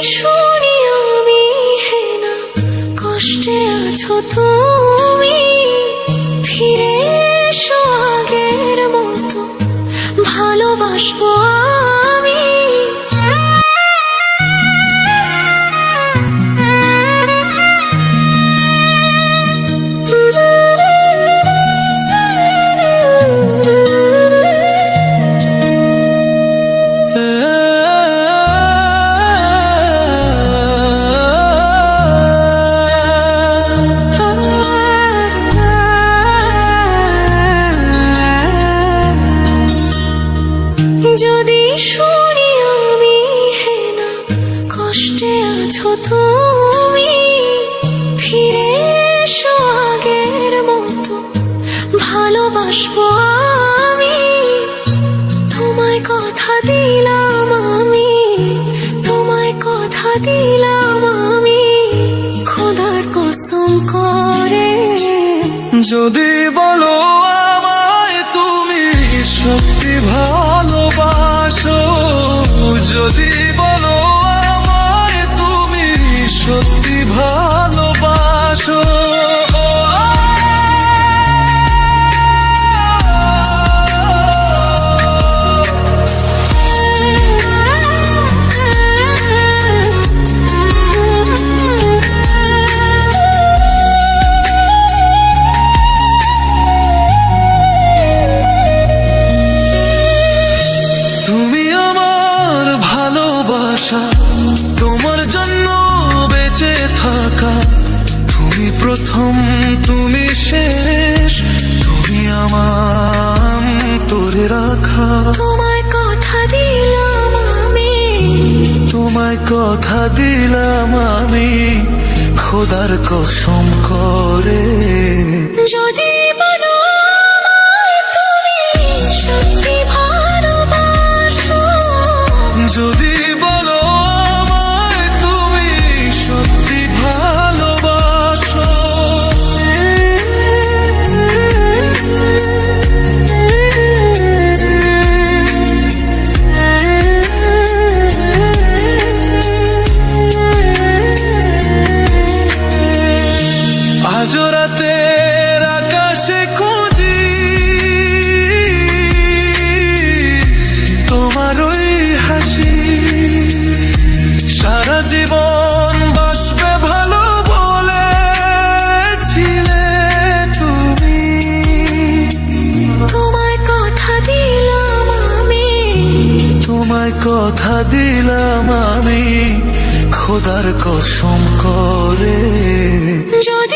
শুনি আমি হে না কষ্টে আছো তুমি, ফিরে এসো আগের মতো ভালোবাসবো আমি। যদি শুনি আমি হে না কষ্টে আছো তুমি, ফিরে এসো আগের মতো ভালোবাসবো আমি। তোমায় কথা দিলাম আমি, তোমায় কথা দিলাম আমি, খোদার কসম করে। যদি বলো আমায় তুমি সত্যি ভালোবাসো, যদি বলো আমায় তুমি সত্যি ভালোবাসো, তোমার জন্য বেঁচে থাকা, তুমি প্রথম তুমি শেষ, তুমি আমার তোরে রাখা। তোমায় কথা দিলাম আমি, তোমায় কথা দিলাম আমি, খোদার কসম করে। যদি বলো আমায় তুমি সত্যি ভালোবাসো, যদি বলো আমায় তুমি সত্যি ভালোবাসো, আজ রাতের আকাশে খুঁজি তোমার ওই হাসি, সারা জীবন বাসবে ভালো বলেছিলে তুমি। তোমায় কথা দিলাম আমি, তোমায় কথা দিলাম আমি, খোদার কসম করে। যদি